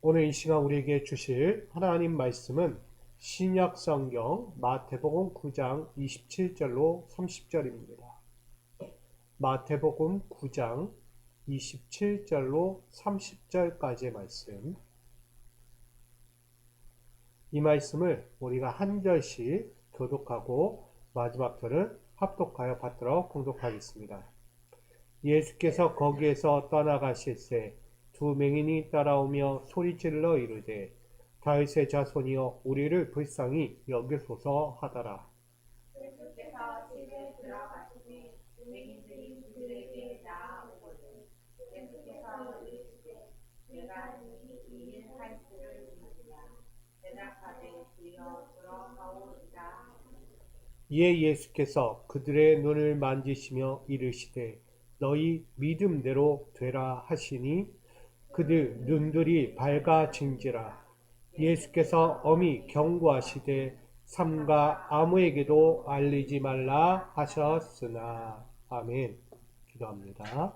오늘 이 시간 우리에게 주실 하나님 말씀은 신약 성경 마태복음 9장 27절로 30절입니다. 마태복음 9장 27절로 30절까지의 말씀. 이 말씀을 우리가 한 절씩 교독하고 마지막 절은 합독하여 받도록 공독하겠습니다. 예수께서 거기에서 떠나가실새 두 맹인이 따라오며 소리질러 이르되 다윗의 자손이여 우리를 불쌍히 여기소서 하더라. 예수께서 집에 들어가시니 맹인들이 그들에게 나아오거든 예수께서 이르시되 내가 이 일 할 줄을 믿으라. 대답하되 주여 들어가오리다. 이에 예수께서 그들의 눈을 만지시며 이르시되 너희 믿음대로 되라 하시니 그들 눈들이 밝아진지라. 예수께서 엄히 경고하시되 삼가 아무에게도 알리지 말라 하셨으나. 아멘. 기도합니다.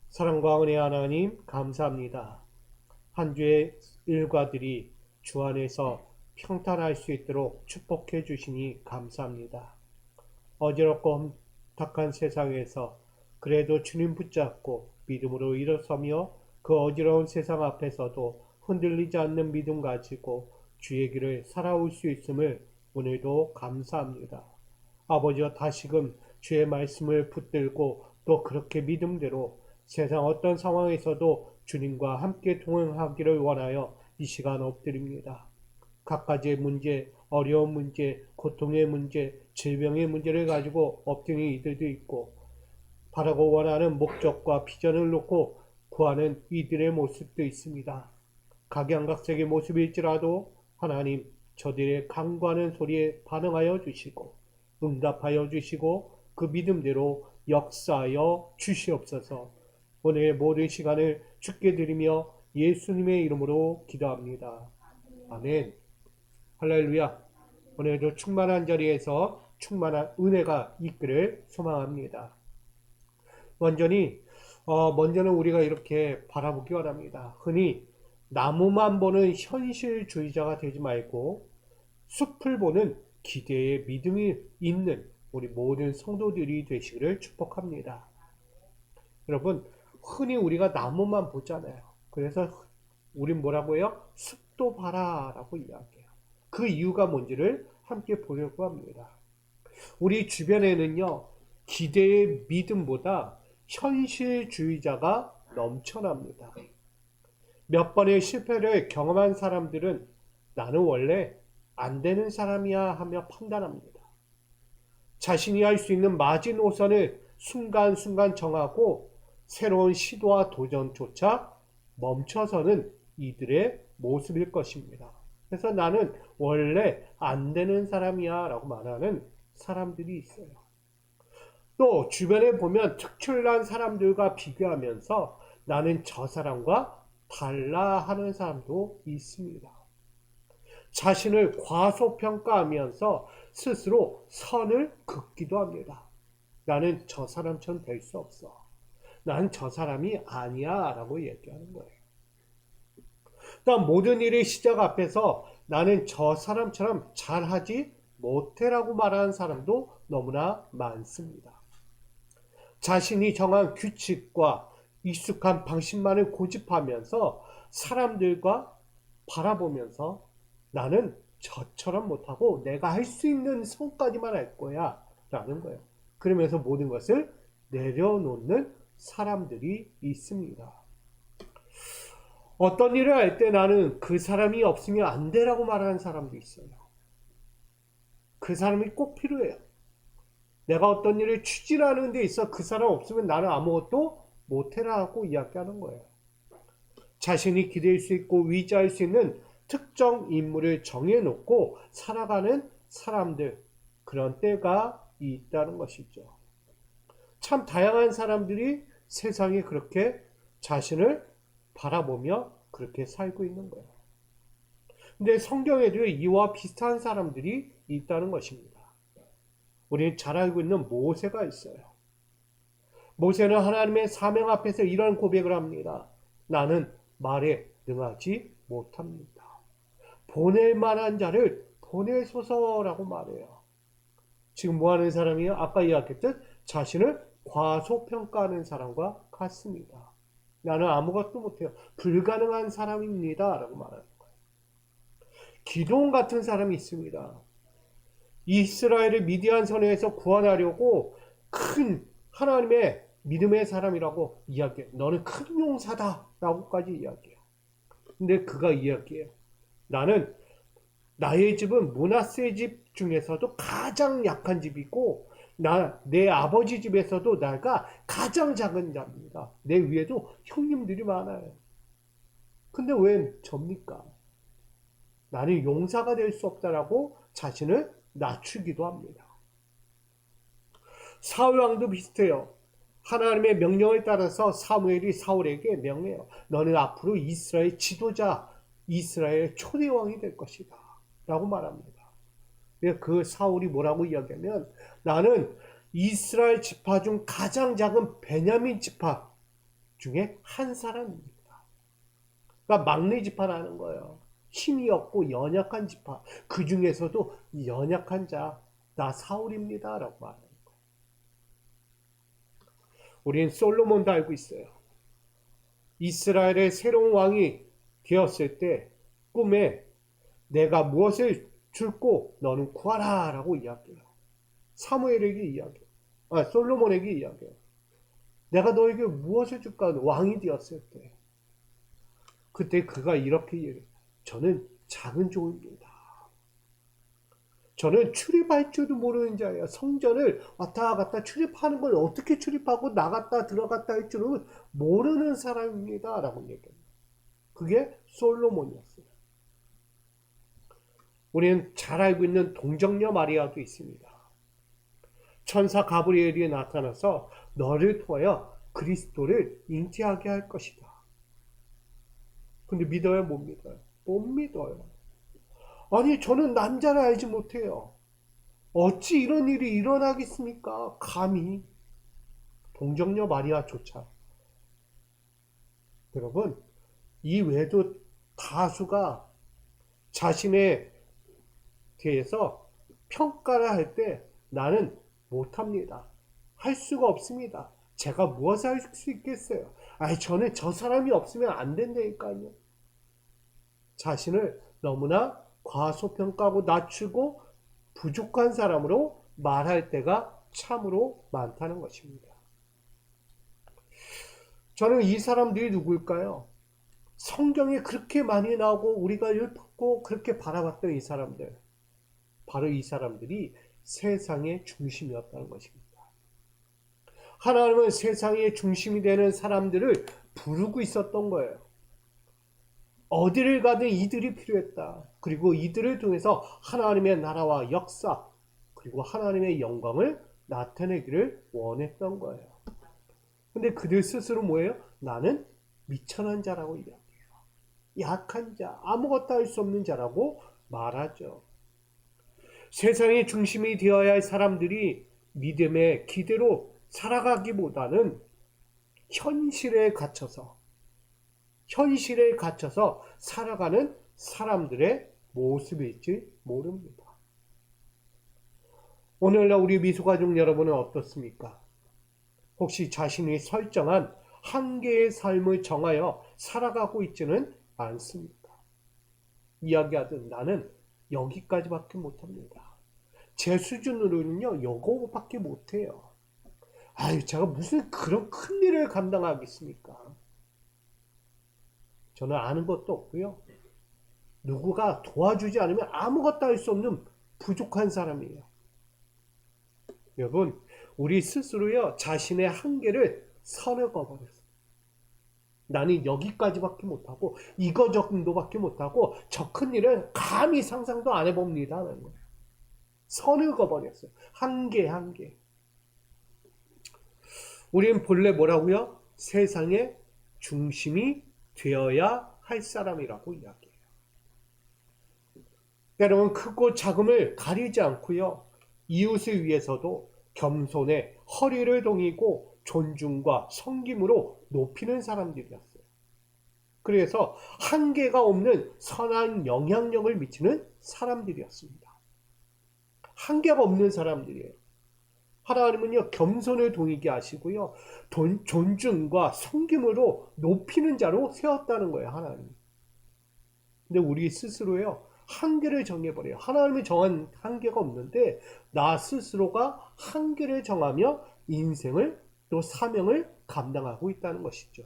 사랑과 은혜 하나님 감사합니다. 한 주의 일과들이 주 안에서 평탄할 수 있도록 축복해 주시니 감사합니다. 어지럽고 험탁한 세상에서 그래도 주님 붙잡고 믿음으로 일어서며 그 어지러운 세상 앞에서도 흔들리지 않는 믿음 가지고 주의 길을 살아올 수 있음을 오늘도 감사합니다. 아버지와 다시금 주의 말씀을 붙들고 또 그렇게 믿음대로 세상 어떤 상황에서도 주님과 함께 동행하기를 원하여 이 시간 엎드립니다. 각가지의 문제, 어려운 문제, 고통의 문제, 질병의 문제를 가지고 엎드린 이들도 있고 바라고 원하는 목적과 비전을 놓고 구하는 이들의 모습도 있습니다. 각양각색의 모습일지라도 하나님 저들의 간구하는 소리에 반응하여 주시고 응답하여 주시고 그 믿음대로 역사하여 주시옵소서. 오늘 모든 시간을 주께 드리며 예수님의 이름으로 기도합니다. 아멘. 할렐루야. 오늘도 충만한 자리에서 충만한 은혜가 있기를 소망합니다. 먼저는 우리가 이렇게 바라보기 원합니다. 흔히 나무만 보는 현실주의자가 되지 말고 숲을 보는 기대의 믿음이 있는 우리 모든 성도들이 되시기를 축복합니다. 여러분, 흔히 우리가 나무만 보잖아요. 그래서 우린 뭐라고 해요? 숲도 봐라라고 이야기해요. 그 이유가 뭔지를 함께 보려고 합니다. 우리 주변에는요, 기대의 믿음보다 현실주의자가 넘쳐납니다. 몇 번의 실패를 경험한 사람들은 나는 원래 안 되는 사람이야 하며 판단합니다. 자신이 할 수 있는 마지노선을 순간순간 정하고 새로운 시도와 도전조차 멈춰서는 이들의 모습일 것입니다. 그래서 나는 원래 안 되는 사람이야 라고 말하는 사람들이 있어요. 또 주변에 보면 특출난 사람들과 비교하면서 나는 저 사람과 달라 하는 사람도 있습니다. 자신을 과소평가하면서 스스로 선을 긋기도 합니다. 나는 저 사람처럼 될 수 없어. 난 저 사람이 아니야 라고 얘기하는 거예요. 또한 모든 일의 시작 앞에서 나는 저 사람처럼 잘하지 못해라고 말하는 사람도 너무나 많습니다. 자신이 정한 규칙과 익숙한 방식만을 고집하면서 사람들과 바라보면서 나는 저처럼 못하고 내가 할 수 있는 선까지만 할 거야 라는 거예요. 그러면서 모든 것을 내려놓는 사람들이 있습니다. 어떤 일을 할 때 나는 그 사람이 없으면 안 되라고 말하는 사람도 있어요. 그 사람이 꼭 필요해요. 내가 어떤 일을 추진하는 데 있어 그 사람 없으면 나는 아무것도 못해라고 이야기하는 거예요. 자신이 기댈 수 있고 위자할 수 있는 특정 인물을 정해놓고 살아가는 사람들, 그런 때가 있다는 것이죠. 참 다양한 사람들이 세상에 그렇게 자신을 바라보며 그렇게 살고 있는 거예요. 근데 성경에도 이와 비슷한 사람들이 있다는 것입니다. 우리는 잘 알고 있는 모세가 있어요. 모세는 하나님의 사명 앞에서 이런 고백을 합니다. 나는 말에 능하지 못합니다. 보낼 만한 자를 보내소서라고 말해요. 지금 뭐 하는 사람이에요? 아까 이야기했듯 자신을 과소평가하는 사람과 같습니다. 나는 아무것도 못해요. 불가능한 사람입니다. 라고 말하는 거예요. 기드온 같은 사람이 있습니다. 이스라엘을 미디안 선에서 구원하려고 큰 하나님의 믿음의 사람이라고 이야기해요. 너는 큰 용사다 라고까지 이야기해요. 근데 그가 이야기해요. 나는 나의 집은 므낫세 집 중에서도 가장 약한 집이고 내 아버지 집에서도 내가 가장 작은 자입니다. 내 위에도 형님들이 많아요. 근데 왜 접니까? 나는 용사가 될 수 없다라고 자신을 낮추기도 합니다. 사울 왕도 비슷해요. 하나님의 명령을 따라서 사무엘이 사울에게 명해요. 너는 앞으로 이스라엘 지도자, 이스라엘 초대왕이 될 것이다 라고 말합니다. 그 사울이 뭐라고 이야기하면 나는 이스라엘 지파 중 가장 작은 베냐민 지파 중에 한 사람입니다. 그러니까 막내 지파라는 거예요. 힘이 없고 연약한 지파. 그 중에서도 연약한 자, 나 사울입니다 라고 말하는 거예요. 우리는 솔로몬도 알고 있어요. 이스라엘의 새로운 왕이 되었을 때 꿈에 내가 무엇을 줄고 너는 구하라 라고 이야기해요. 사무엘에게 이야기해요. 솔로몬에게 이야기해요. 내가 너에게 무엇을 줄까? 왕이 되었을 때. 그때 그가 이렇게 얘기해요. 저는 작은 종입니다. 저는 출입할 줄도 모르는 자예요. 성전을 왔다 갔다 출입하는 걸 어떻게 출입하고 나갔다 들어갔다 할 줄은 모르는 사람입니다. 라고 얘기합니다. 그게 솔로몬이었어요. 우리는 잘 알고 있는 동정녀 마리아도 있습니다. 천사 가브리엘이 나타나서 너를 통하여 그리스도를 잉태하게 할 것이다. 근데 믿어요? 못 믿어요? 못 믿어요. 아니 저는 남자를 알지 못해요. 어찌 이런 일이 일어나겠습니까? 감히. 동정녀 마리아조차. 여러분 이 외에도 다수가 자신에 대해서 평가를 할 때 나는 못합니다. 할 수가 없습니다. 제가 무엇을 할 수 있겠어요? 저는 저 사람이 없으면 안 된다니까요. 자신을 너무나 과소평가하고 낮추고 부족한 사람으로 말할 때가 참으로 많다는 것입니다. 저는 이 사람들이 누구일까요? 성경에 그렇게 많이 나오고 우리가 읊고 그렇게 바라봤던 이 사람들. 바로 이 사람들이 세상의 중심이었다는 것입니다. 하나님은 세상의 중심이 되는 사람들을 부르고 있었던 거예요. 어디를 가든 이들이 필요했다. 그리고 이들을 통해서 하나님의 나라와 역사 그리고 하나님의 영광을 나타내기를 원했던 거예요. 근데 그들 스스로 뭐예요? 나는 미천한 자라고 이야기해요. 약한 자, 아무것도 할 수 없는 자라고 말하죠. 세상의 중심이 되어야 할 사람들이 믿음의 기대로 살아가기보다는 현실에 갇혀서 살아가는 사람들의 모습일지 모릅니다. 오늘날 우리 미소가족 여러분은 어떻습니까? 혹시 자신이 설정한 한계의 삶을 정하여 살아가고 있지는 않습니까? 이야기하듯 나는 여기까지밖에 못합니다. 제 수준으로는요 요거밖에 못해요. 제가 무슨 그런 큰 일을 감당하겠습니까? 저는 아는 것도 없고요. 누구가 도와주지 않으면 아무것도 할 수 없는 부족한 사람이에요. 여러분, 우리 스스로요 자신의 한계를 선을 그어버렸어요. 나는 여기까지밖에 못하고 이거 정도밖에 못하고 저 큰 일은 감히 상상도 안 해봅니다 하는 거예요. 선을 그어버렸어요. 한계. 우리는 본래 뭐라고요? 세상의 중심이 되어야 할 사람이라고 이야기해요. 여러분 크고 작음을 가리지 않고요. 이웃을 위해서도 겸손에 허리를 동이고 존중과 섬김으로 높이는 사람들이었어요. 그래서 한계가 없는 선한 영향력을 미치는 사람들이었습니다. 한계가 없는 사람들이에요. 하나님은요, 겸손을 동이게 하시고요, 존중과 섬김으로 높이는 자로 세웠다는 거예요, 하나님. 근데 우리 스스로요, 한계를 정해버려요. 하나님이 정한 한계가 없는데, 나 스스로가 한계를 정하며 인생을 또 사명을 감당하고 있다는 것이죠.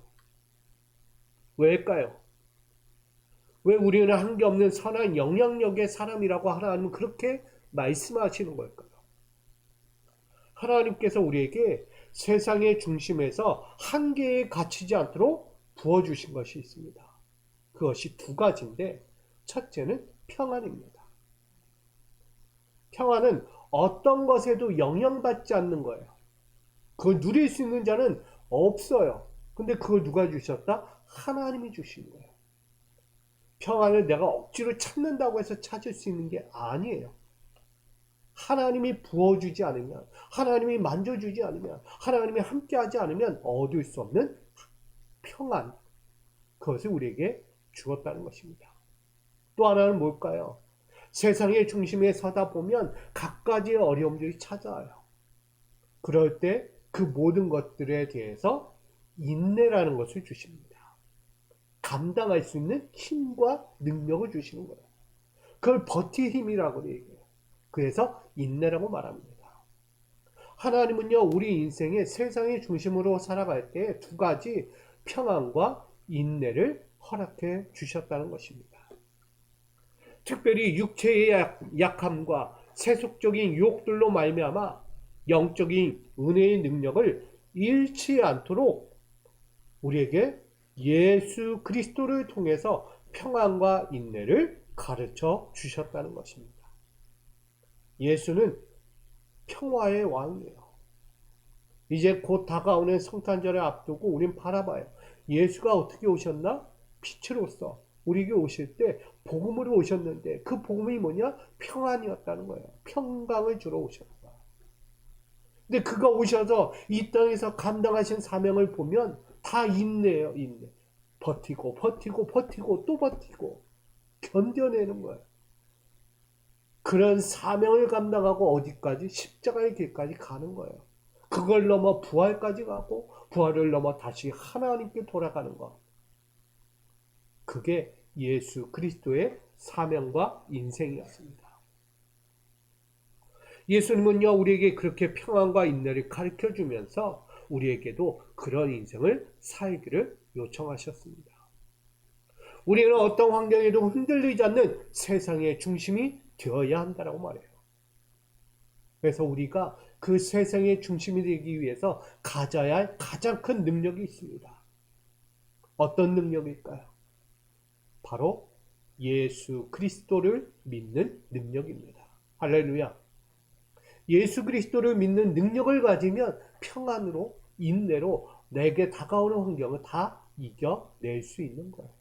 왜일까요? 왜 우리는 한계 없는 선한 영향력의 사람이라고 하나님은 그렇게 말씀하시는 걸까요? 하나님께서 우리에게 세상의 중심에서 한계에 갇히지 않도록 부어주신 것이 있습니다. 그것이 두 가지인데, 첫째는 평안입니다. 평안은 어떤 것에도 영향받지 않는 거예요. 그걸 누릴 수 있는 자는 없어요. 근데 그걸 누가 주셨다? 하나님이 주신 거예요. 평안을 내가 억지로 찾는다고 해서 찾을 수 있는 게 아니에요. 하나님이 부어주지 않으면, 하나님이 만져주지 않으면, 하나님이 함께하지 않으면 얻을 수 없는 평안, 그것을 우리에게 주었다는 것입니다. 또 하나는 뭘까요? 세상의 중심에 서다 보면 갖가지의 어려움들이 찾아와요. 그럴 때 그 모든 것들에 대해서 인내라는 것을 주십니다. 감당할 수 있는 힘과 능력을 주시는 거예요. 그걸 버틸 힘이라고 얘기해요. 그래서 인내라고 말합니다. 하나님은요, 우리 인생의 세상의 중심으로 살아갈 때 두 가지 평안과 인내를 허락해 주셨다는 것입니다. 특별히 육체의 약함과 세속적인 유혹들로 말미암아 영적인 은혜의 능력을 잃지 않도록 우리에게 예수 그리스도를 통해서 평안과 인내를 가르쳐 주셨다는 것입니다. 예수는 평화의 왕이에요. 이제 곧 다가오는 성탄절을 앞두고 우린 바라봐요. 예수가 어떻게 오셨나? 빛으로서 우리에게 오실 때 복음으로 오셨는데, 그 복음이 뭐냐? 평안이었다는 거예요. 평강을 주러 오셨다. 근데 그가 오셔서 이 땅에서 감당하신 사명을 보면 다 인내예요. 인내. 버티고 또 버티고 견뎌내는 거예요. 그런 사명을 감당하고 어디까지? 십자가의 길까지 가는 거예요. 그걸 넘어 부활까지 가고, 부활을 넘어 다시 하나님께 돌아가는 것. 그게 예수 그리스도의 사명과 인생이었습니다. 예수님은요, 우리에게 그렇게 평안과 인내를 가르쳐 주면서 우리에게도 그런 인생을 살기를 요청하셨습니다. 우리는 어떤 환경에도 흔들리지 않는 세상의 중심이 되어야 한다고 말해요. 그래서 우리가 그 세상의 중심이 되기 위해서 가져야 할 가장 큰 능력이 있습니다. 어떤 능력일까요? 바로 예수 그리스도를 믿는 능력입니다. 할렐루야. 예수 그리스도를 믿는 능력을 가지면 평안으로, 인내로 내게 다가오는 환경을 다 이겨낼 수 있는 거예요.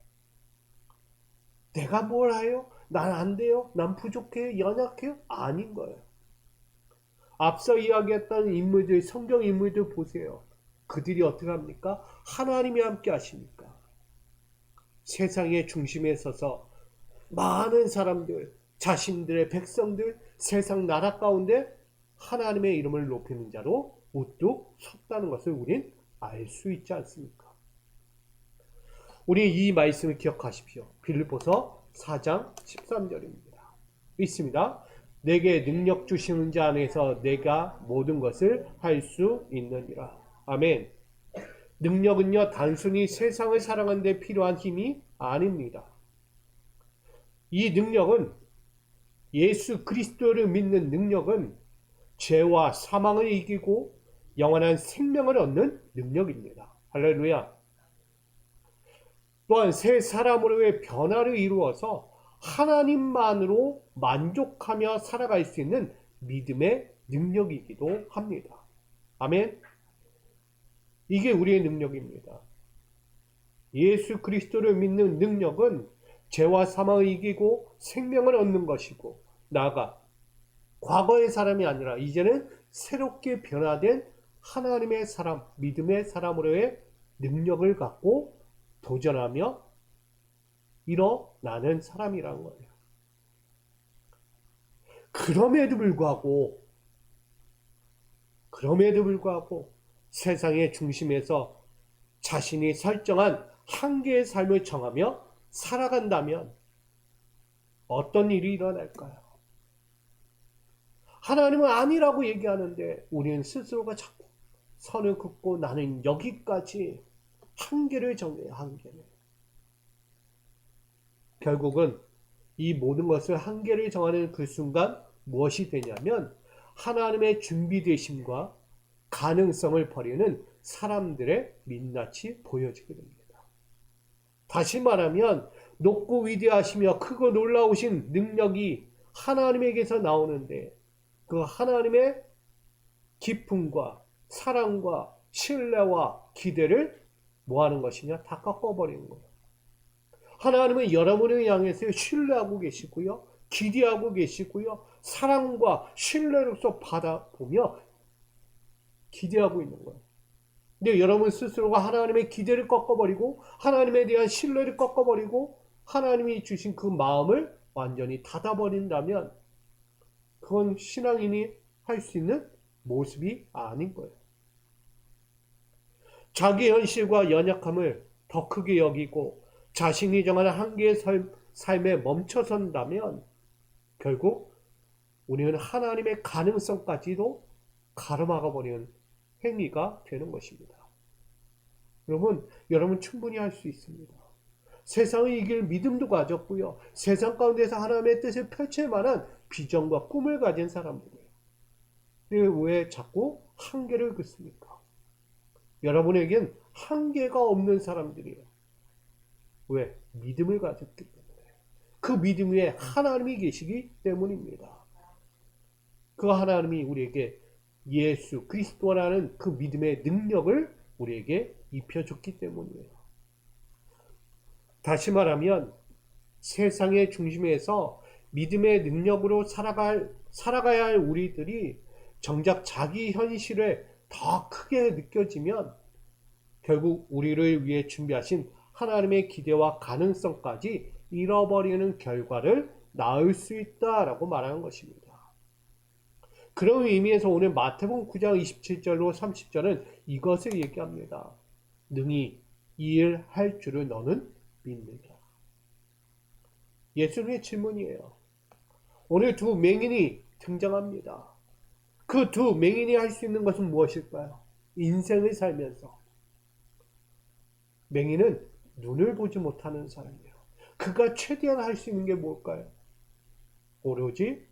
내가 뭘 해요? 난 안 돼요? 난 부족해요? 연약해요? 아닌 거예요. 앞서 이야기했던 인물들, 성경 인물들 보세요. 그들이 어떻게 합니까? 하나님이 함께 하시니까. 세상의 중심에 서서 많은 사람들, 자신들의 백성들, 세상 나라 가운데 하나님의 이름을 높이는 자로 우뚝 섰다는 것을 우린 알 수 있지 않습니까? 우리 이 말씀을 기억하십시오. 빌립보서 4장 13절입니다. 있습니다. 내게 능력 주시는 자 안에서 내가 모든 것을 할 수 있느니라. 아멘. 능력은요, 단순히 세상을 살아가는 데 필요한 힘이 아닙니다. 이 능력은, 예수 그리스도를 믿는 능력은 죄와 사망을 이기고 영원한 생명을 얻는 능력입니다. 할렐루야. 또한 새 사람으로의 변화를 이루어서 하나님만으로 만족하며 살아갈 수 있는 믿음의 능력이기도 합니다. 아멘. 이게 우리의 능력입니다. 예수 그리스도를 믿는 능력은 죄와 사망을 이기고 생명을 얻는 것이고, 나아가 과거의 사람이 아니라 이제는 새롭게 변화된 하나님의 사람, 믿음의 사람으로의 능력을 갖고 도전하며 일어나는 사람이란 거예요. 그럼에도 불구하고 세상의 중심에서 자신이 설정한 한계의 삶을 정하며 살아간다면 어떤 일이 일어날까요? 하나님은 아니라고 얘기하는데 우리는 스스로가 자꾸 선을 긋고 나는 여기까지 한계를 정해요. 한계를. 결국은 이 모든 것을 한계를 정하는 그 순간 무엇이 되냐면 하나님의 준비되심과 가능성을 버리는 사람들의 민낯이 보여지게 됩니다. 다시 말하면 높고 위대하시며 크고 놀라우신 능력이 하나님에게서 나오는데 그 하나님의 기쁨과 사랑과 신뢰와 기대를 뭐 하는 것이냐? 다 꺾어버리는 거예요. 하나님은 여러분을 향해서 신뢰하고 계시고요. 기대하고 계시고요. 사랑과 신뢰로서 받아보며 기대하고 있는 거예요. 근데 여러분 스스로가 하나님의 기대를 꺾어버리고 하나님에 대한 신뢰를 꺾어버리고 하나님이 주신 그 마음을 완전히 닫아버린다면 그건 신앙인이 할 수 있는 모습이 아닌 거예요. 자기 현실과 연약함을 더 크게 여기고 자신이 정하는 한계의 삶에 멈춰선다면 결국 우리는 하나님의 가능성까지도 가로막아 버리는 행위가 되는 것입니다. 여러분 충분히 할 수 있습니다. 세상을 이길 믿음도 가졌고요. 세상 가운데서 하나님의 뜻을 펼칠 만한 비전과 꿈을 가진 사람들이에요. 왜 자꾸 한계를 긋습니까? 여러분에겐 한계가 없는 사람들이에요. 왜? 믿음을 가졌기 때문에. 그 믿음 위에 하나님이 계시기 때문입니다. 그 하나님이 우리에게 예수 그리스도라는 그 믿음의 능력을 우리에게 입혀줬기 때문이에요. 다시 말하면 세상의 중심에서 믿음의 능력으로 살아가야 할 우리들이 정작 자기 현실에 더 크게 느껴지면 결국 우리를 위해 준비하신 하나님의 기대와 가능성까지 잃어버리는 결과를 낳을 수 있다라고 말하는 것입니다. 그런 의미에서 오늘 마태복음 9장 27절로 30절은 이것을 얘기합니다. 능히 이 일 할 줄을 너는 믿느냐. 예수님의 질문이에요. 오늘 두 맹인이 등장합니다. 그 두 맹인이 할 수 있는 것은 무엇일까요? 인생을 살면서 맹인은 눈을 보지 못하는 사람이에요. 그가 최대한 할 수 있는 게 뭘까요? 오로지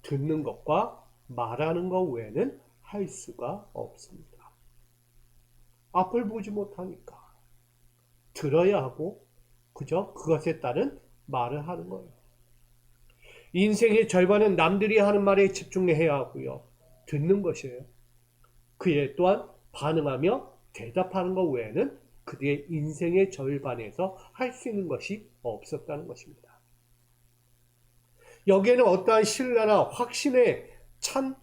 듣는 것과 말하는 것 외에는 할 수가 없습니다. 앞을 보지 못하니까 들어야 하고 그저 그것에 따른 말을 하는 거예요. 인생의 절반은 남들이 하는 말에 집중해야 하고요. 듣는 것이에요. 그에 또한 반응하며 대답하는 것 외에는 그들의 인생의 절반에서 할 수 있는 것이 없었다는 것입니다. 여기에는 어떠한 신뢰나 확신의 찬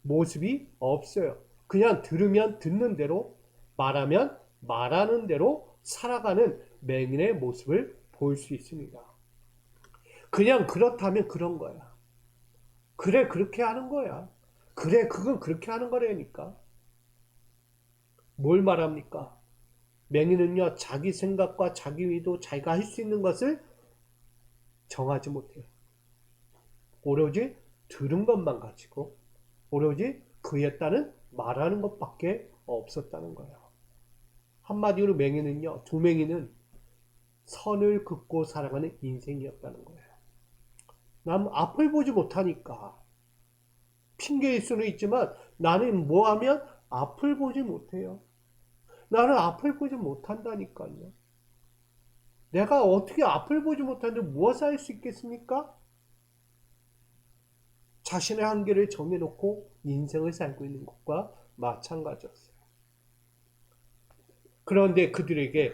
모습이 없어요. 그냥 들으면 듣는 대로 말하면 말하는 대로 살아가는 맹인의 모습을 볼 수 있습니다. 그냥 그렇다면 그런 거야. 그래 그렇게 하는 거야. 그래 그건 그렇게 하는 거라니까. 뭘 말합니까? 맹인은요 자기 생각과 자기 의도 자기가 할 수 있는 것을 정하지 못해요. 오로지 들은 것만 가지고 오로지 그에 따른 말하는 것밖에 없었다는 거예요. 한마디로 맹인은요, 두 맹인은 선을 긋고 살아가는 인생이었다는 거예요. 남 앞을 보지 못하니까 핑계일 수는 있지만 나는 뭐 하면 앞을 보지 못해요. 나는 앞을 보지 못한다니까요. 내가 어떻게 앞을 보지 못하는데 무엇을 할 수 있겠습니까? 자신의 한계를 정해놓고 인생을 살고 있는 것과 마찬가지였어요. 그런데 그들에게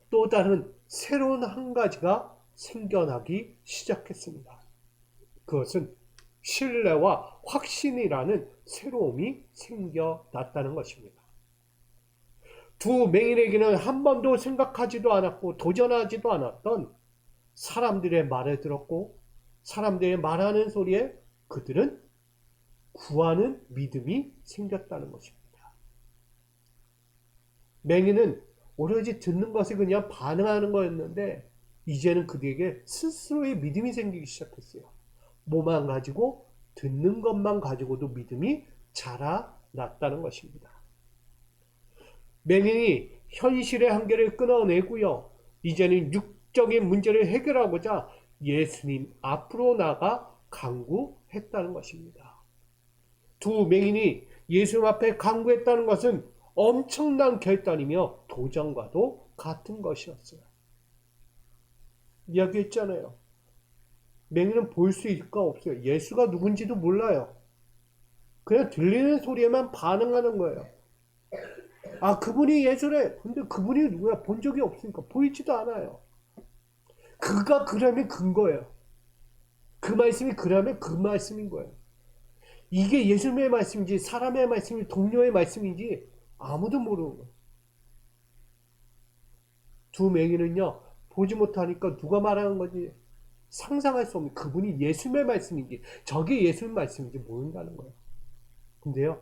또 다른 새로운 한 가지가 생겨나기 시작했습니다. 그것은 신뢰와 확신이라는 새로움이 생겨났다는 것입니다. 두 맹인에게는 한 번도 생각하지도 않았고 도전하지도 않았던 사람들의 말을 들었고 사람들의 말하는 소리에 그들은 구하는 믿음이 생겼다는 것입니다. 맹인은 오로지 듣는 것에 그냥 반응하는 거였는데 이제는 그들에게 스스로의 믿음이 생기기 시작했어요. 뭐만 가지고 듣는 것만 가지고도 믿음이 자라났다는 것입니다. 맹인이 현실의 한계를 끊어내고요. 이제는 육적인 문제를 해결하고자 예수님 앞으로 나가 간구했다는 것입니다. 두 맹인이 예수님 앞에 간구했다는 것은 엄청난 결단이며 도전과도 같은 것이었어요. 이야기했잖아요. 맹인은 볼 수 있을까 없어요. 예수가 누군지도 몰라요. 그냥 들리는 소리에만 반응하는 거예요. 아, 그분이 예수래. 근데 그분이 누구야? 본 적이 없으니까 보이지도 않아요. 그가 그라면 근거예요. 그 말씀이 그라면 그 말씀인 거예요. 이게 예수님의 말씀인지 사람의 말씀인지 동료의 말씀인지 아무도 모르는 거예요. 두 맹인은요, 보지 못하니까 누가 말하는 건지 상상할 수 없는 그분이 예수님의 말씀인지 저게 예수님의 말씀인지 모른다는 거예요. 근데요,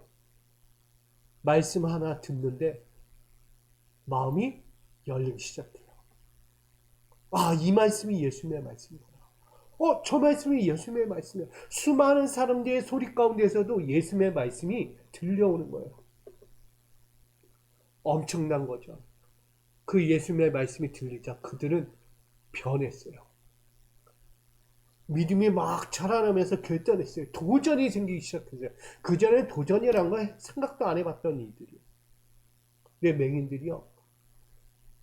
말씀 하나 듣는데 마음이 열리기 시작해요. 아, 이 말씀이 예수님의 말씀이구나. 저 말씀이 예수님의 말씀이에요. 수많은 사람들의 소리 가운데서도 예수님의 말씀이 들려오는 거예요. 엄청난 거죠. 그 예수님의 말씀이 들리자 그들은 변했어요. 믿음이 막 자라나면서 결단했어요. 도전이 생기기 시작했어요. 그전에 도전이란 걸 생각도 안 해봤던 이들이. 내 맹인들이요.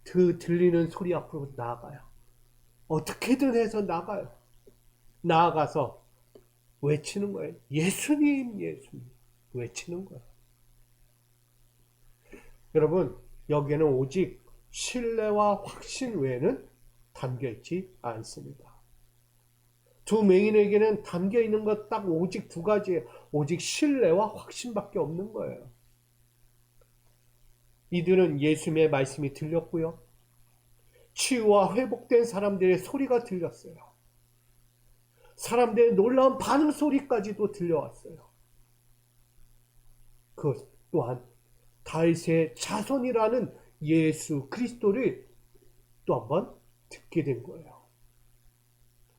그 들리는 소리 앞으로 나아가요. 어떻게든 해서 나가요. 나아가서 외치는 거예요. 예수님, 예수님. 외치는 거예요. 여러분, 여기에는 오직 신뢰와 확신 외에는 담겨있지 않습니다. 두 맹인에게는 담겨있는 것 딱 오직 두 가지예요. 오직 신뢰와 확신밖에 없는 거예요. 이들은 예수님의 말씀이 들렸고요. 치유와 회복된 사람들의 소리가 들렸어요. 사람들의 놀라운 반응 소리까지도 들려왔어요. 그것 또한 다윗의 자손이라는 예수 그리스도를 또 한번 듣게 된 거예요.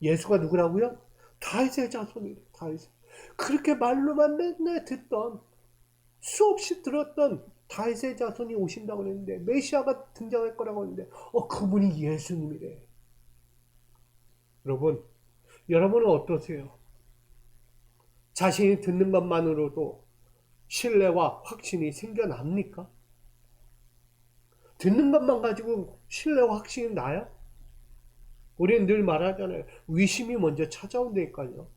예수가 누구라고요? 다윗의 자손이에요. 다윗. 그렇게 말로만 맨날 듣던 수없이 들었던 다윗의 자손이 오신다고 했는데 메시아가 등장할 거라고 했는데 그분이 예수님이래. 여러분은 어떠세요? 자신이 듣는 것만으로도 신뢰와 확신이 생겨납니까? 듣는 것만 가지고 신뢰와 확신이 나요? 우리는 늘 말하잖아요. 의심이 먼저 찾아온다니까요.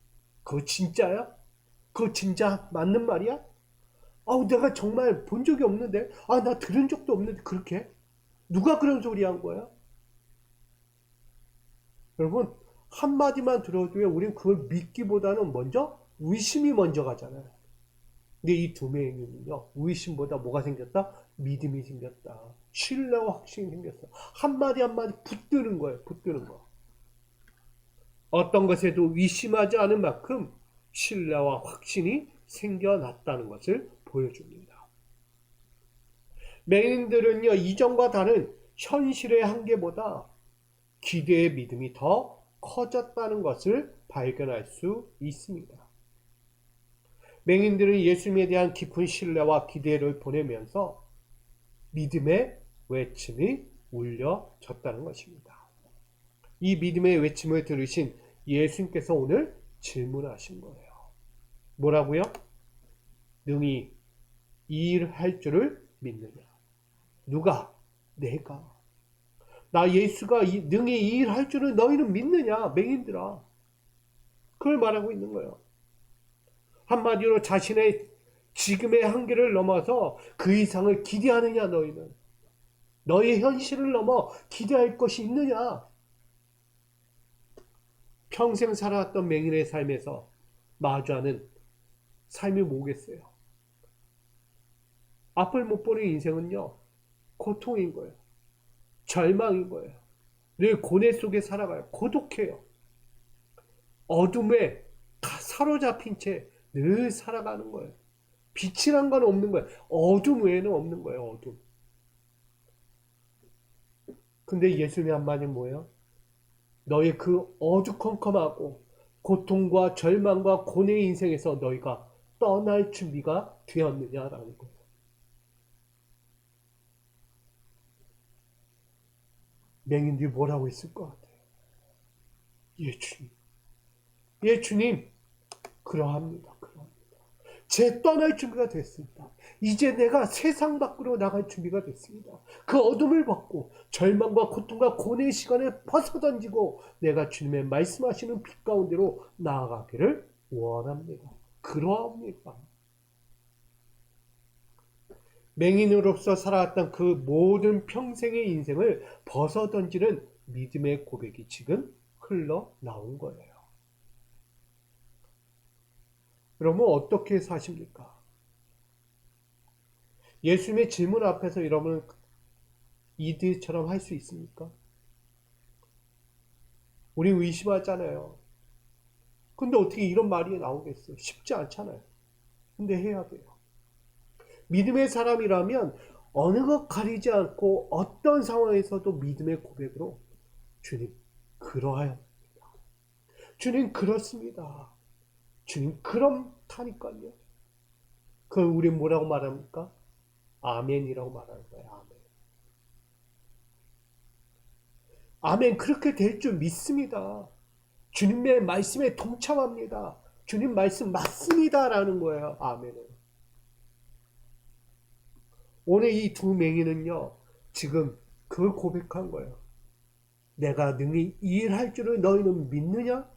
그거 진짜야? 그거 진짜 맞는 말이야? 내가 정말 본 적이 없는데, 나 들은 적도 없는데, 그렇게? 누가 그런 소리 한 거야? 여러분, 한마디만 들어도요, 우리는 그걸 믿기보다는 먼저 의심이 먼저 가잖아요. 근데 이 두 명은요, 의심보다 뭐가 생겼다? 믿음이 생겼다. 신뢰와 확신이 생겼어. 한마디 한마디 붙드는 거예요, 붙드는 거. 어떤 것에도 의심하지 않은 만큼 신뢰와 확신이 생겨났다는 것을 보여줍니다. 맹인들은요, 이전과 다른 현실의 한계보다 기대의 믿음이 더 커졌다는 것을 발견할 수 있습니다. 맹인들은 예수님에 대한 깊은 신뢰와 기대를 보내면서 믿음의 외침이 울려졌다는 것입니다. 이 믿음의 외침을 들으신 예수님께서 오늘 질문하신 거예요. 뭐라고요? 능히 이 일을 할 줄을 믿느냐? 누가? 내가. 나 예수가 능히 이 일을 할 줄을 너희는 믿느냐? 맹인들아. 그걸 말하고 있는 거예요. 한마디로 자신의 지금의 한계를 넘어서 그 이상을 기대하느냐 너희는. 너의 현실을 넘어 기대할 것이 있느냐? 평생 살아왔던 맹인의 삶에서 마주하는 삶이 뭐겠어요? 앞을 못 보는 인생은요, 고통인 거예요. 절망인 거예요. 늘 고뇌 속에 살아가요. 고독해요. 어둠에 사로잡힌 채 늘 살아가는 거예요. 빛이란 건 없는 거예요. 어둠 외에는 없는 거예요. 어둠. 근데 예수님의 한마디는 뭐예요? 너의 그 어두컴컴하고 고통과 절망과 고뇌의 인생에서 너희가 떠날 준비가 되었느냐라는 거예요. 맹인들이 뭐라고 했을 것 같아요? 예, 주님. 예, 주님. 그러합니다. 그러합니다. 제 떠날 준비가 됐습니다. 이제 내가 세상 밖으로 나갈 준비가 됐습니다. 그 어둠을 벗고 절망과 고통과 고뇌의 시간을 벗어던지고 내가 주님의 말씀하시는 빛 가운데로 나아가기를 원합니다. 그러합니다. 맹인으로서 살아왔던 그 모든 평생의 인생을 벗어던지는 믿음의 고백이 지금 흘러나온 거예요. 그러면 어떻게 사십니까? 예수님의 질문 앞에서 여러분 이들처럼 할 수 있습니까? 우리 의심하잖아요. 근데 어떻게 이런 말이 나오겠어요? 쉽지 않잖아요. 근데 해야 돼요. 믿음의 사람이라면 어느 것 가리지 않고 어떤 상황에서도 믿음의 고백으로 주님 그러하옵니다. 주님 그렇습니다. 주님 그렇다니까요. 그럼 우리 뭐라고 말합니까? 아멘이라고 말하는 거예요. 아멘. 아멘. 그렇게 될 줄 믿습니다. 주님의 말씀에 동참합니다. 주님 말씀 맞습니다. 라는 거예요. 아멘은. 오늘 이 두 맹인은요. 지금 그걸 고백한 거예요. 내가 능히 이 일할 줄을 너희는 믿느냐?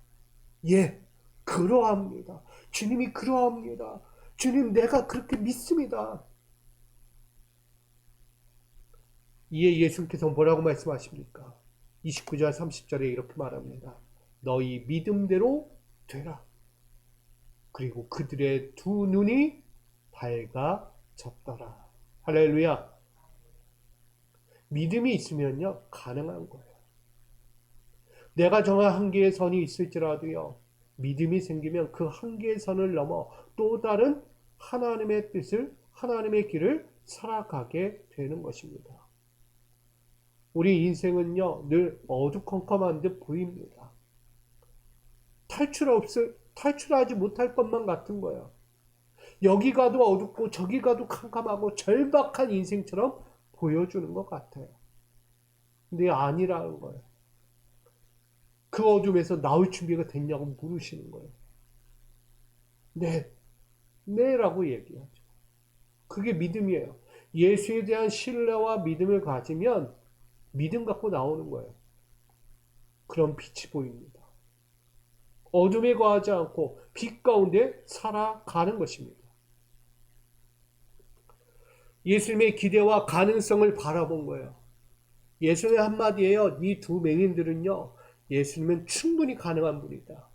예. 그러합니다. 주님이 그러합니다. 주님 내가 그렇게 믿습니다. 이에 예수님께서 뭐라고 말씀하십니까? 29절 30절에 이렇게 말합니다. 너희 믿음대로 되라. 그리고 그들의 두 눈이 밝아졌더라. 할렐루야. 믿음이 있으면요 가능한 거예요. 내가 정한 한계의 선이 있을지라도요 믿음이 생기면 그 한계의 선을 넘어 또 다른 하나님의 뜻을 하나님의 길을 살아가게 되는 것입니다. 우리 인생은요 늘 어두컴컴한 듯 보입니다. 탈출하지 못할 것만 같은 거예요. 여기 가도 어둡고 저기 가도 캄캄하고 절박한 인생처럼 보여주는 것 같아요. 근데 아니라는 거예요. 그 어둠에서 나올 준비가 됐냐고 물으시는 거예요. 네, 네라고 얘기하죠. 그게 믿음이에요. 예수에 대한 신뢰와 믿음을 가지면 믿음 갖고 나오는 거예요. 그런 빛이 보입니다. 어둠에 거하지 않고 빛 가운데 살아가는 것입니다. 예수님의 기대와 가능성을 바라본 거예요. 예수님의 한마디예요. 이 두 맹인들은요. 예수님은 충분히 가능한 분이다.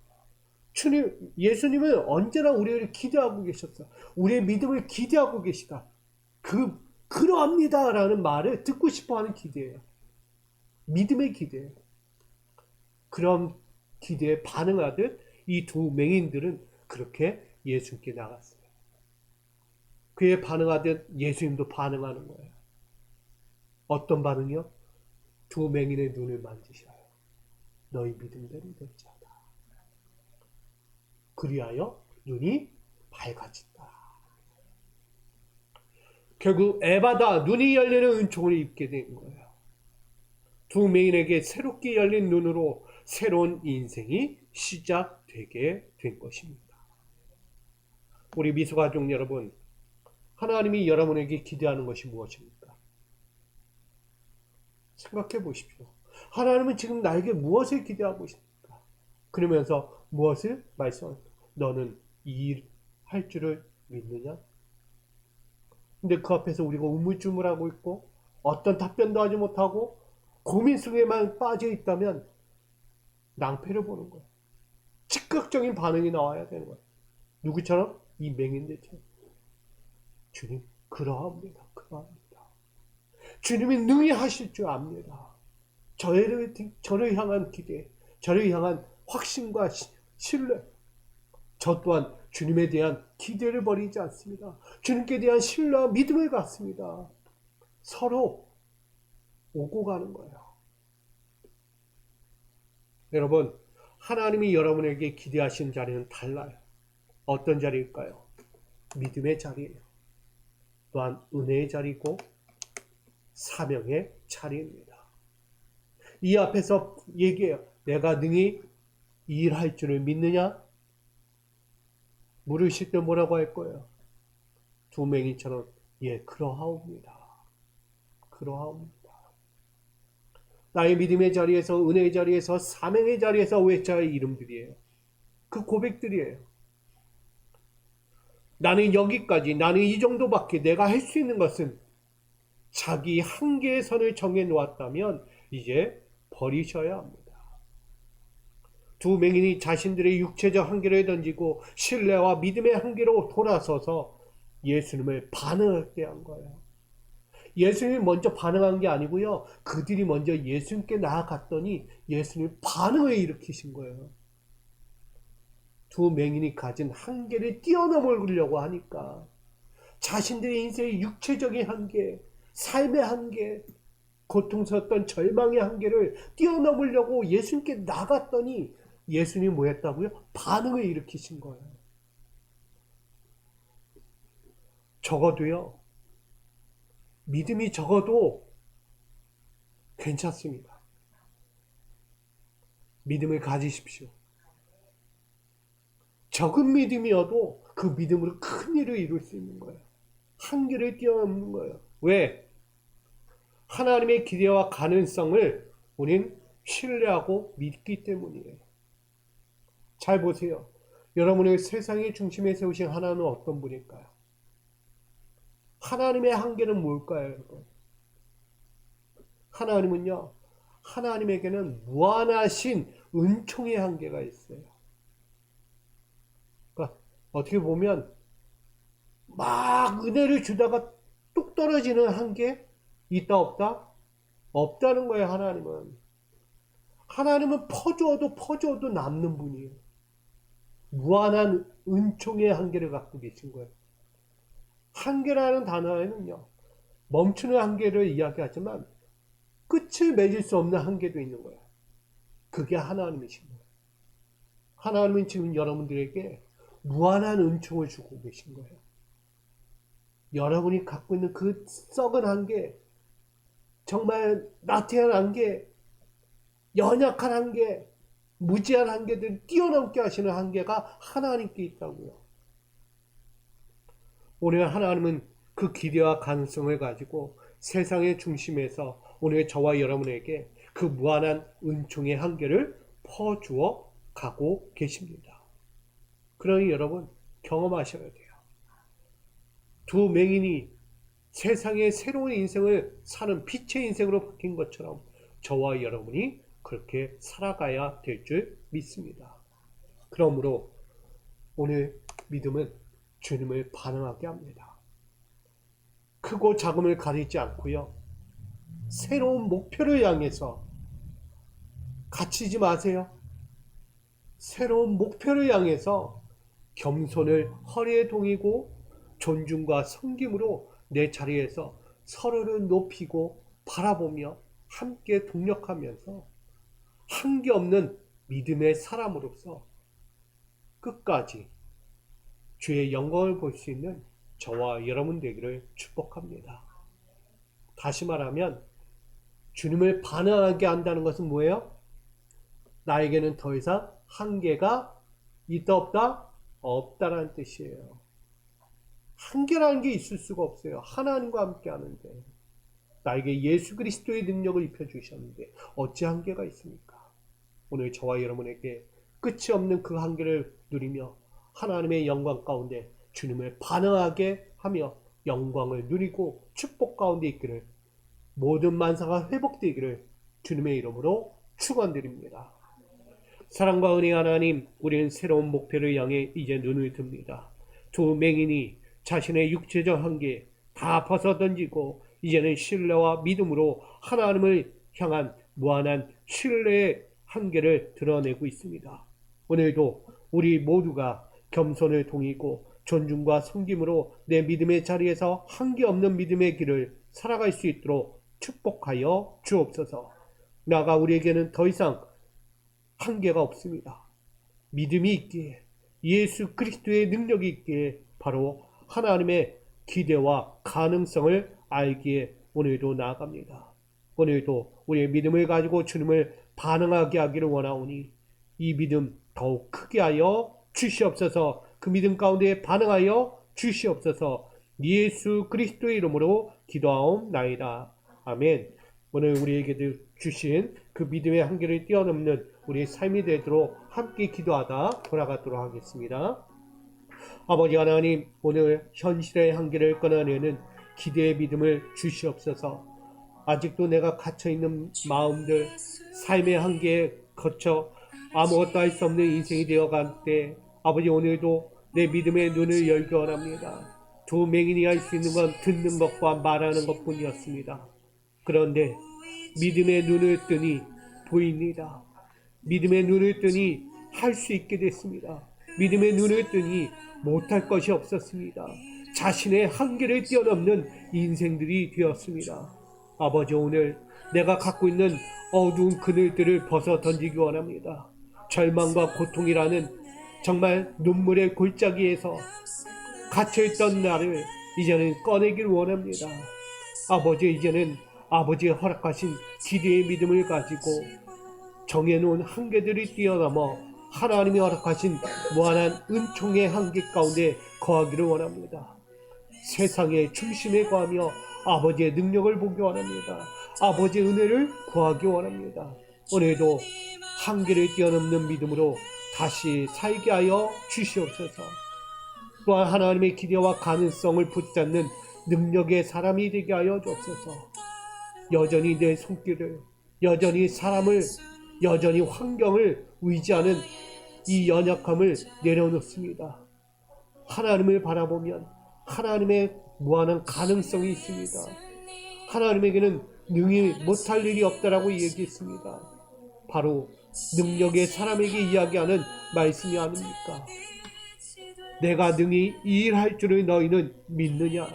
예수님은 언제나 우리를 기대하고 계셨어. 우리의 믿음을 기대하고 계시다. 그러합니다. 라는 말을 듣고 싶어하는 기대예요. 믿음의 기대예요. 그런 기대에 반응하듯 이 두 맹인들은 그렇게 예수님께 나갔어요. 그에 반응하듯 예수님도 반응하는 거예요. 어떤 반응이요? 두 맹인의 눈을 만지셔요. 너희 믿음대로 될지어다. 그리하여 눈이 밝아진다. 결국 에바다 눈이 열리는 은총을 입게 된 거예요. 두 맹인에게 새롭게 열린 눈으로 새로운 인생이 시작되게 된 것입니다. 우리 미소가족 여러분, 하나님이 여러분에게 기대하는 것이 무엇입니까? 생각해 보십시오. 하나님은 지금 나에게 무엇을 기대하고 있습니까? 그러면서 무엇을 말씀합니까? 너는 이 일 할 줄을 믿느냐? 근데 그 앞에서 우리가 우물쭈물하고 있고 어떤 답변도 하지 못하고 고민 속에만 빠져 있다면 낭패를 보는 거예요. 즉각적인 반응이 나와야 되는 거예요. 누구처럼? 이 맹인들처럼. 주님, 그러합니다. 그러합니다. 주님이 능히 하실 줄 압니다. 저를 향한 기대, 저를 향한 확신과 신뢰, 저 또한 주님에 대한 기대를 버리지 않습니다. 주님께 대한 신뢰와 믿음을 갖습니다. 서로 오고 가는 거예요. 여러분, 하나님이 여러분에게 기대하신 자리는 달라요. 어떤 자리일까요? 믿음의 자리예요. 또한 은혜의 자리고 사명의 자리입니다. 이 앞에서 얘기해요. 내가 능히 일할 줄을 믿느냐? 물으실 때 뭐라고 할 거예요? 두 맹인처럼 예, 그러하옵니다. 그러하옵니다. 나의 믿음의 자리에서, 은혜의 자리에서, 사명의 자리에서 외쳐야 할 이름들이에요. 그 고백들이에요. 나는 여기까지, 나는 이 정도밖에 내가 할 수 있는 것은 자기 한계의 선을 정해 놓았다면 이제 버리셔야 합니다. 두 맹인이 자신들의 육체적 한계를 던지고 신뢰와 믿음의 한계로 돌아서서 예수님을 반응하게 한 거예요. 예수님이 먼저 반응한 게 아니고요. 그들이 먼저 예수님께 나아갔더니 예수님이 반응을 일으키신 거예요. 두 맹인이 가진 한계를 뛰어넘으려고 하니까 자신들의 인생의 육체적인 한계, 삶의 한계, 고통스럽던 절망의 한계를 뛰어넘으려고 예수님께 나갔더니 예수님이 뭐 했다고요? 반응을 일으키신 거예요. 적어도요. 믿음이 적어도 괜찮습니다. 믿음을 가지십시오. 적은 믿음이어도 그 믿음으로 큰 일을 이룰 수 있는 거예요. 한계를 뛰어넘는 거예요. 왜? 하나님의 기대와 가능성을 우린 신뢰하고 믿기 때문이에요. 잘 보세요. 여러분의 세상의 중심에 세우신 하나님은 어떤 분일까요? 하나님의 한계는 뭘까요, 여러분? 하나님은요, 하나님에게는 무한하신 은총의 한계가 있어요. 그러니까 어떻게 보면 막 은혜를 주다가 뚝 떨어지는 한계? 있다 없다? 없다는 거예요, 하나님은. 하나님은 퍼주어도 남는 분이에요. 무한한 은총의 한계를 갖고 계신 거예요. 한계라는 단어에는요, 멈추는 한계를 이야기하지만 끝을 맺을 수 없는 한계도 있는 거예요. 그게 하나님이신 거예요. 하나님은 지금 여러분들에게 무한한 은총을 주고 계신 거예요. 여러분이 갖고 있는 그 썩은 한계, 정말 나태한 한계, 연약한 한계, 무지한 한계들 뛰어넘게 하시는 한계가 하나님께 있다고요. 오늘 하나님은 그 기대와 가능성을 가지고 세상의 중심에서 오늘 저와 여러분에게 그 무한한 은총의 한계를 퍼주어 가고 계십니다. 그러니 여러분 경험하셔야 돼요. 두 맹인이 세상의 새로운 인생을 사는 빛의 인생으로 바뀐 것처럼 저와 여러분이 그렇게 살아가야 될 줄 믿습니다. 그러므로 오늘 믿음은 주님을 반응하게 합니다. 크고 작음을 가리지 않고요. 새로운 목표를 향해서 갇히지 마세요. 새로운 목표를 향해서 겸손을 허리에 동이고 존중과 섬김으로 내 자리에서 서로를 높이고 바라보며 함께 동력하면서 한계 없는 믿음의 사람으로서 끝까지 주의 영광을 볼 수 있는 저와 여러분 되기를 축복합니다. 다시 말하면 주님을 반응하게 한다는 것은 뭐예요? 나에게는 더 이상 한계가 있다 없다? 없다라는 뜻이에요. 한계라는 게 있을 수가 없어요. 하나님과 함께 하는데 나에게 예수 그리스도의 능력을 입혀주셨는데 어찌 한계가 있습니까? 오늘 저와 여러분에게 끝이 없는 그 한계를 누리며 하나님의 영광 가운데 주님을 반응하게 하며 영광을 누리고 축복 가운데 있기를, 모든 만사가 회복되기를 주님의 이름으로 축원드립니다. 사랑과 은혜 하나님, 우리는 새로운 목표를 향해 이제 눈을 듭니다. 두 맹인이 자신의 육체적 한계 다 벗어던지고 이제는 신뢰와 믿음으로 하나님을 향한 무한한 신뢰의 한계를 드러내고 있습니다. 오늘도 우리 모두가 겸손을 동이고 존중과 섬김으로 내 믿음의 자리에서 한계 없는 믿음의 길을 살아갈 수 있도록 축복하여 주옵소서. 나아가 우리에게는 더 이상 한계가 없습니다. 믿음이 있기에, 예수 그리스도의 능력이 있기에 바로 하나님의 기대와 가능성을 알기에 오늘도 나아갑니다. 오늘도 우리의 믿음을 가지고 주님을 반응하게 하기를 원하오니 이 믿음 더욱 크게 하여 주시옵소서. 그 믿음 가운데 반응하여 주시옵소서. 예수 그리스도의 이름으로 기도하옵나이다. 아멘. 오늘 우리에게 주신 그 믿음의 한계를 뛰어넘는 우리의 삶이 되도록 함께 기도하다 돌아가도록 하겠습니다. 아버지 하나님, 오늘 현실의 한계를 끊어내는 기대의 믿음을 주시옵소서. 아직도 내가 갇혀있는 마음들, 삶의 한계에 거쳐 아무것도 할 수 없는 인생이 되어간 때 아버지 오늘도 내 믿음의 눈을 열기 원합니다. 두 맹인이 할 수 있는 건 듣는 것과 말하는 것뿐이었습니다. 그런데 믿음의 눈을 뜨니 보입니다. 믿음의 눈을 뜨니 할 수 있게 됐습니다. 믿음의 눈을 뜨니 못할 것이 없었습니다. 자신의 한계를 뛰어넘는 인생들이 되었습니다. 아버지 오늘 내가 갖고 있는 어두운 그늘들을 벗어 던지기 원합니다. 절망과 고통이라는 정말 눈물의 골짜기에서 갇혀있던 나를 이제는 꺼내길 원합니다. 아버지 이제는 아버지의 허락하신 기대의 믿음을 가지고 정해놓은 한계들을 뛰어넘어 하나님이 허락하신 무한한 은총의 한계 가운데 거하기를 원합니다. 세상의 중심에 거하며 아버지의 능력을 보기 원합니다. 아버지의 은혜를 구하기 원합니다. 오늘도 한계를 뛰어넘는 믿음으로 다시 살게 하여 주시옵소서. 또한 하나님의 기대와 가능성을 붙잡는 능력의 사람이 되게 하여 주옵소서. 여전히 내 손길을, 여전히 사람을, 여전히 환경을 의지하는 이 연약함을 내려놓습니다. 하나님을 바라보면 하나님의 무한한 가능성이 있습니다. 하나님에게는 능히 못할 일이 없다라고 얘기했습니다. 바로 능력의 사람에게 이야기하는 말씀이 아닙니까? 내가 능히 이 일 할 줄을 너희는 믿느냐?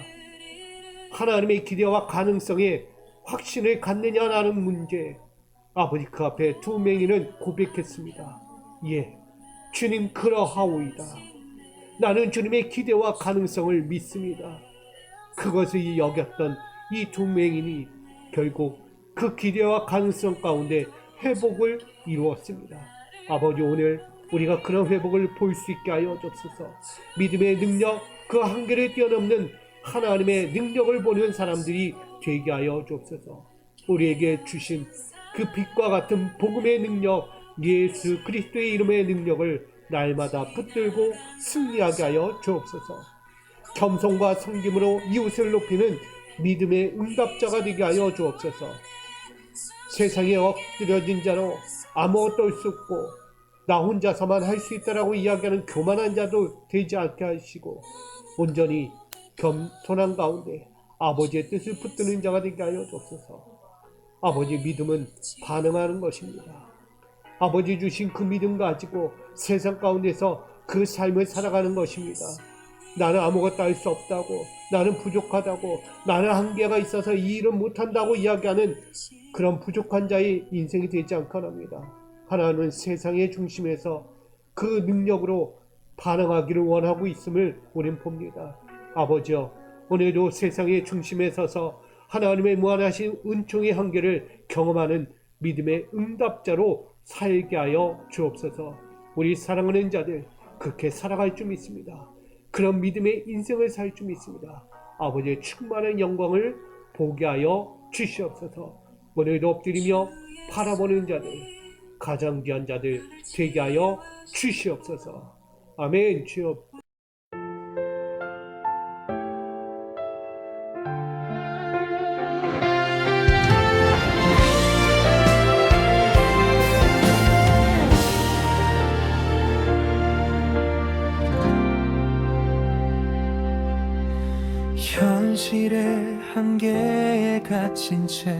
하나님의 기대와 가능성에 확신을 갖느냐라는 문제. 아버지 그 앞에 두 맹인은 고백했습니다. 예, 주님 그러하오이다. 나는 주님의 기대와 가능성을 믿습니다. 그것을 여겼던 이 두 맹인이 결국 그 기대와 가능성 가운데 회복을 이루었습니다. 아버지 오늘 우리가 그런 회복을 볼 수 있게 하여 주옵소서. 믿음의 능력, 그 한계를 뛰어넘는 하나님의 능력을 보는 사람들이 되게 하여 주옵소서. 우리에게 주신 그 빛과 같은 복음의 능력, 예수 그리스도의 이름의 능력을 날마다 붙들고 승리하게 하여 주옵소서. 겸손과 섬김으로 이웃을 높이는 믿음의 응답자가 되게 하여 주옵소서. 세상에 엎드려진 자로 아무것도 할 수 없고 나 혼자서만 할 수 있다라고 이야기하는 교만한 자도 되지 않게 하시고 온전히 겸손한 가운데 아버지의 뜻을 붙드는 자가 되게 하여 주옵소서. 아버지 믿음은 반응하는 것입니다. 아버지 주신 그 믿음 가지고 세상 가운데서 그 삶을 살아가는 것입니다. 나는 아무것도 할 수 없다고, 나는 부족하다고, 나는 한계가 있어서 이 일은 못한다고 이야기하는 그런 부족한 자의 인생이 되지 않게 합니다. 하나님은 세상의 중심에서 그 능력으로 반응하기를 원하고 있음을 우리는 봅니다. 아버지여, 오늘도 세상의 중심에 서서 하나님의 무한하신 은총의 한계를 경험하는 믿음의 응답자로 살게 하여 주옵소서. 우리 사랑하는 자들 그렇게 살아갈 줄 믿습니다. 그런 믿음의 인생을 살 줄 믿습니다. 아버지의 충만한 영광을 보게 하여 주시옵소서. 오늘도 엎드리며 바라보는 자들, 가장 귀한 자들 되게 하여 주시옵소서. 아멘. 주여. 현실의 한계에 갇힌 채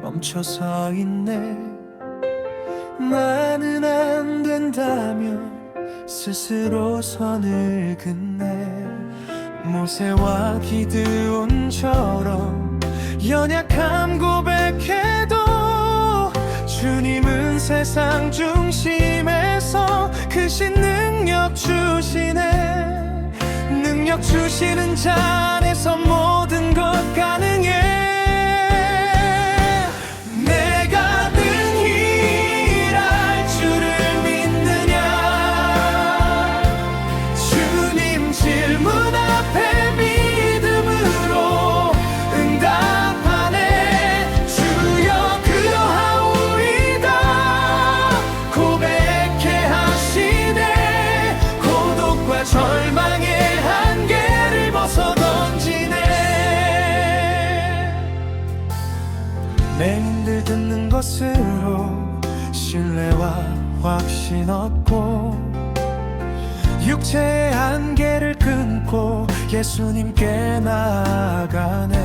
멈춰서 있네. 나는 안 된다며 스스로 선을 긋네. 모세와 기드온처럼 연약함 고백해도 주님은 세상 중심에서 크신 능력 주시네. 능력 주시는 자 안에서 모든 것 가능해. 내가 능히 일할 줄을 믿느냐. 주님 질문 앞에 믿음으로 응답하네. 주여 그러하오이다 고백해 하시네. 고독과 절망의 한계를 벗어 던지네. 내 힘들 듣는 것으로 신뢰와 확신 얻고 육체의 한계를 끊고 예수님께 나아가네.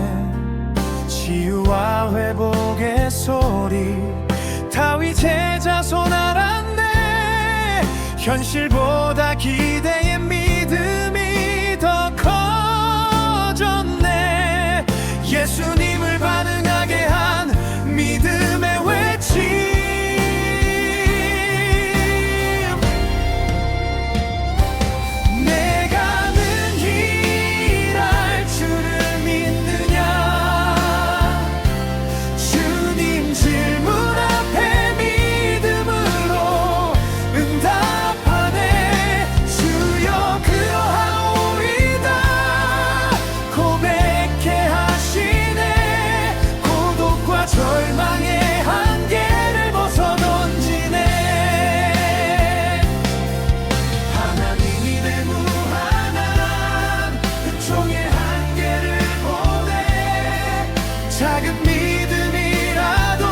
치유와 회복의 소리 다윗 제자 손 알았네. 현실보다 기대의 믿음이 더 커졌네. 예수님을 반응하게 한 믿음의 외침. 내가 능히 일할 줄을 믿느냐. 주님 질문 앞에 믿음으로 응답하네. 주여 그러하오이다 고백해 하시네. 고독과 절망의 한계를 벗어 던지네. 하나님이 내 무한한 은총의 한계를 보내. 작은 믿음이라도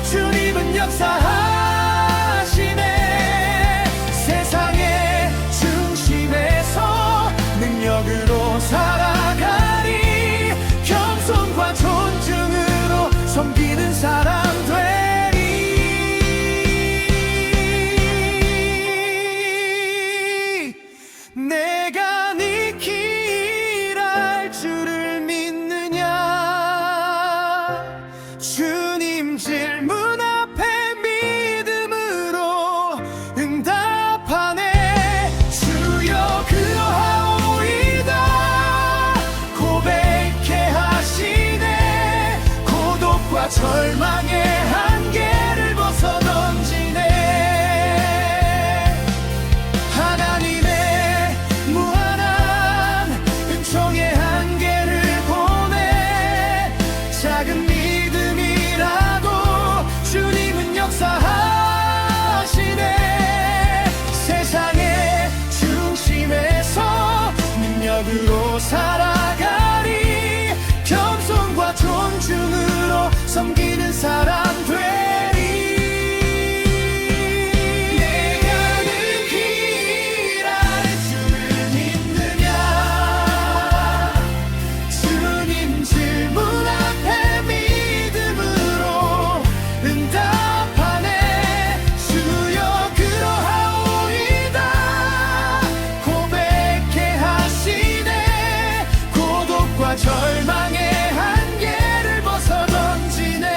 주님은 역사하시네. 세상의 중심에서 능력으로 살아가리. 겸손과 존중으로 섬기는 사람 되리. 내가 니키 일할 줄을 믿느냐. 주님 질문 앞에 믿음으로 응답하네. 주여 그러하오이다 고백해 하시네. 고독과 절망의 한계를 벗어 던지네. 하나님의 무한한 은총의 한계를 보내. 작은 믿음이라도 주님은 역사하시네. 세상의 중심에서 능력으로 살아가리. 겸손과 존중으로 섬기는 사람 되리. 내가 능히 일할 줄을 믿느냐. 주님 질문 앞에 믿음으로 응답하네. 주여 그러하오이다 고백해 하시네. 고독과 절망의 한계를 벗어 던지네.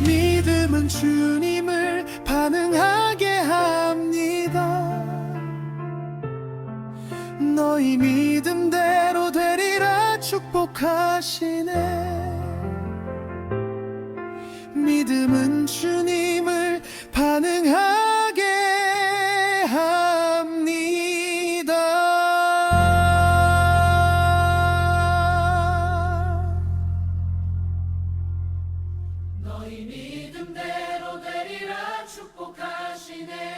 믿음은 주님을 반응하게 합니다. 너희 믿음대로 되리라 축복하시네. 믿음은 주님을 반응하게 합니다. 너희 믿음대로 되리라 축복하시네.